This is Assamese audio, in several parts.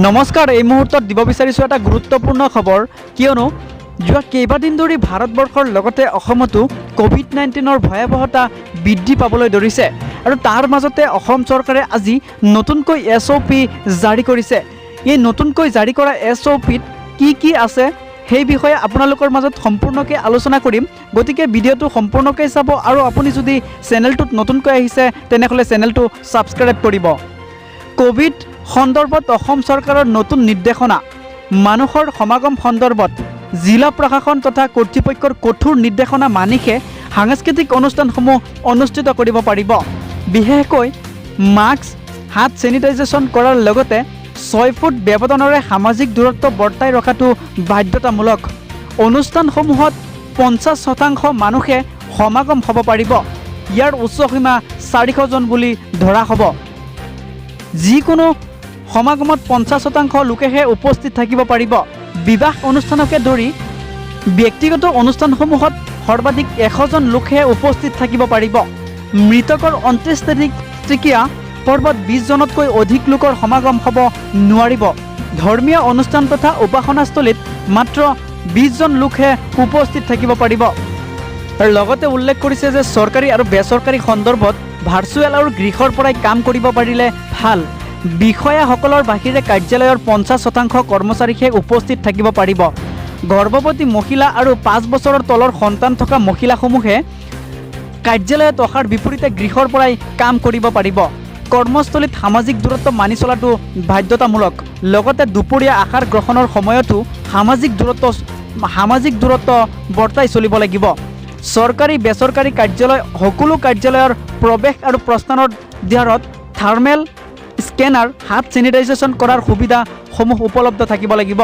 নমস্কাৰ। এই মুহূৰ্তত দিব বিচাৰিছোঁ এটা গুৰুত্বপূৰ্ণ খবৰ, কিয়নো যোৱা কেইবাদিন ধৰি ভাৰতবৰ্ষৰ লগতে অসমতো কোভিড-19ৰ ভয়াৱহতা বৃদ্ধি পাবলৈ ধৰিছে আৰু তাৰ মাজতে অসম চৰকাৰে আজি নতুনকৈ SOP জাৰি কৰিছে। এই নতুনকৈ জাৰি কৰা SOPত কি আছে সেই বিষয়ে আপোনালোকৰ মাজত সম্পূৰ্ণকৈ আলোচনা কৰিম। গতিকে ভিডিঅ'টো সম্পূৰ্ণকৈ চাব আৰু আপুনি যদি চেনেলটোত নতুনকৈ আহিছে তেনেহ'লে চেনেলটো ছাবস্ক্ৰাইব কৰিব। কোভিড সন্দৰ্ভত অসম চৰকাৰৰ নতুন নিৰ্দেশনা, মানুহৰ সমাগম সন্দৰ্ভত জিলা প্ৰশাসন তথা কৰ্তৃপক্ষৰ কঠোৰ নিৰ্দেশনা মানিহে সাংস্কৃতিক অনুষ্ঠানসমূহ অনুষ্ঠিত কৰিব পাৰিব। বিশেষকৈ মাস্ক, হাত চেনিটাইজেশ্যন কৰাৰ লগতে 6 ফুট ব্যৱধানেৰে সামাজিক দূৰত্ব বৰ্তাই ৰখাটো বাধ্যতামূলক। অনুষ্ঠানসমূহত 50% মানুহে সমাগম হ'ব পাৰিব। ইয়াৰ উচ্চ সীমা 400 জন বুলি ধৰা হ'ব। যিকোনো সমাগমত 50% লোকেহে উপস্থিত থাকিব পাৰিব। বিবাহ অনুষ্ঠানকে ধৰি ব্যক্তিগত অনুষ্ঠানসমূহত সৰ্বাধিক 100 জন লোকহে উপস্থিত থাকিব পাৰিব। মৃতকৰ অন্ত্যেষ্টিক্ৰিয়া পৰ্বত 20 জনতকৈ অধিক লোকৰ সমাগম হ'ব নোৱাৰিব। ধৰ্মীয় অনুষ্ঠান তথা উপাসনাস্থলীত মাত্ৰ 20 জন লোকহে উপস্থিত থাকিব পাৰিব। আৰু লগতে উল্লেখ কৰিছে যে চৰকাৰী আৰু বেচৰকাৰী সন্দৰ্ভত ভাৰ্চুৱেল আৰু গৃহৰ পৰাই কাম কৰিব পাৰিলে ভাল। বিষয়াসকলৰ বাহিৰে কাৰ্যালয়ৰ 50% কৰ্মচাৰীহে উপস্থিত থাকিব পাৰিব। গৰ্ভৱতী মহিলা আৰু 5 বছৰৰ তলৰ সন্তান থকা মহিলাসমূহে কাৰ্যালয়ত অহাৰ বিপৰীতে গৃহৰ পৰাই কাম কৰিব পাৰিব। কৰ্মস্থলীত সামাজিক দূৰত্ব মানি চলাটো বাধ্যতামূলক। লগতে দুপৰীয়া আহাৰ গ্ৰহণৰ সময়তো সামাজিক দূৰত্ব বৰ্তাই চলিব লাগিব। চৰকাৰী বেচৰকাৰী কাৰ্যালয় সকলো কাৰ্যালয়ৰ প্ৰৱেশ আৰু প্ৰস্থানৰ দ্বাৰত থাৰ্মেল স্কেনাৰ, হাত চেনিটাইজেশ্যন কৰাৰ সুবিধাসমূহ উপলব্ধ থাকিব লাগিব।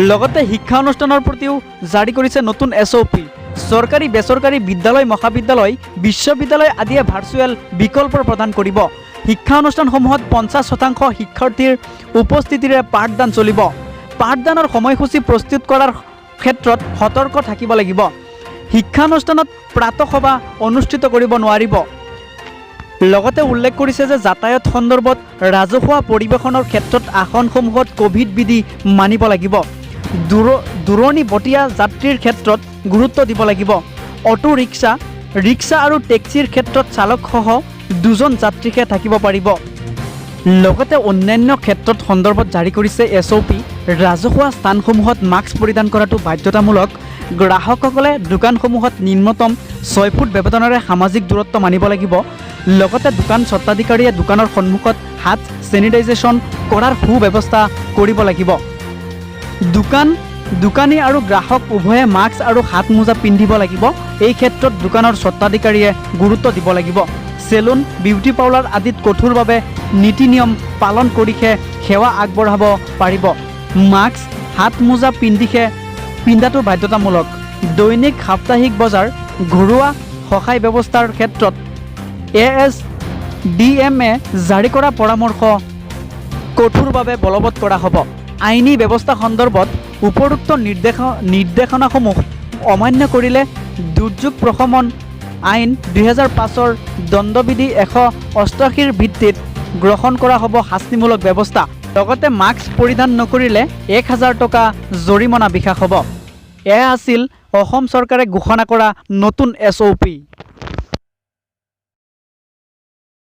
লগতে শিক্ষা অনুষ্ঠানৰ প্ৰতিও জাৰি কৰিছে নতুন SOP। চৰকাৰী বেচৰকাৰী বিদ্যালয়, মহাবিদ্যালয়, বিশ্ববিদ্যালয় আদিয়ে ভাৰ্চুৱেল বিকল্প প্ৰদান কৰিব। শিক্ষা অনুষ্ঠানসমূহত 50% শিক্ষাৰ্থীৰ উপস্থিতিৰে পাঠদান চলিব। পাঠদানৰ সময়সূচী প্ৰস্তুত কৰাৰ ক্ষেত্ৰত সতৰ্ক থাকিব লাগিব। শিক্ষানুষ্ঠানত প্ৰাতঃসভা অনুষ্ঠিত কৰিব নোৱাৰিব। লগতে উল্লেখ কৰিছে যে যাতায়াত সন্দৰ্ভত ৰাজহুৱা পৰিবহণৰ ক্ষেত্ৰত আসনসমূহত কোভিড বিধি মানিব লাগিব। দূৰণিবতীয়া যাত্ৰীৰ ক্ষেত্ৰত গুৰুত্ব দিব লাগিব। অটো ৰিক্সা আৰু টেক্সিৰ ক্ষেত্ৰত চালকসহ 2 জন যাত্ৰীহে থাকিব পাৰিব। লগতে অন্যান্য ক্ষেত্ৰত সন্দৰ্ভত জাৰি কৰিছে SOP। ৰাজহুৱা স্থানসমূহত মাস্ক পৰিধান কৰাটো বাধ্যতামূলক। গ্ৰাহকসকলে দোকানসমূহত নিম্নতম 6 ফুট ব্যৱধানেৰে সামাজিক দূৰত্ব মানিব লাগিব। লগতে দোকান স্বত্বাধিকাৰীয়ে দোকানৰ সন্মুখত হাত চেনিটাইজেশ্যন কৰাৰ সুব্যৱস্থা কৰিব লাগিব। দোকানী আৰু গ্ৰাহক উভয়ে মাস্ক আৰু হাত মোজা পিন্ধিব লাগিব। এই ক্ষেত্ৰত দোকানৰ স্বত্বাধিকাৰীয়ে গুৰুত্ব দিব লাগিব। চেলুন, বিউটি পাৰ্লাৰ আদিত কঠোৰভাৱে নীতি নিয়ম পালন কৰিহে সেৱা আগবঢ়াব পাৰিব। মাস্ক, হাত মোজা পিন্ধাটো বাধ্যতামূলক। দৈনিক সাপ্তাহিক বজাৰ, ঘৰুৱা সহায় ব্যৱস্থাৰ ক্ষেত্ৰত ASDMে জাৰি কৰা পৰামৰ্শ কঠোৰভাৱে বলবৎ কৰা হ'ব। আইনী ব্যৱস্থা সন্দৰ্ভত উপৰোক্ত নিৰ্দেশনাসমূহ অমান্য কৰিলে দুৰ্যোগ প্ৰশমন আইন 2005ৰ দণ্ডবিধি 188ৰ ভিত্তিত গ্ৰহণ কৰা হ'ব শাস্তিমূলক ব্যৱস্থা। লগতে মাস্ক পৰিধান নকৰিলে 1000 টকা জৰিমনা বিশা হ'ব। এয়া আছিল অসম চৰকাৰে ঘোষণা কৰা নতুন SOP।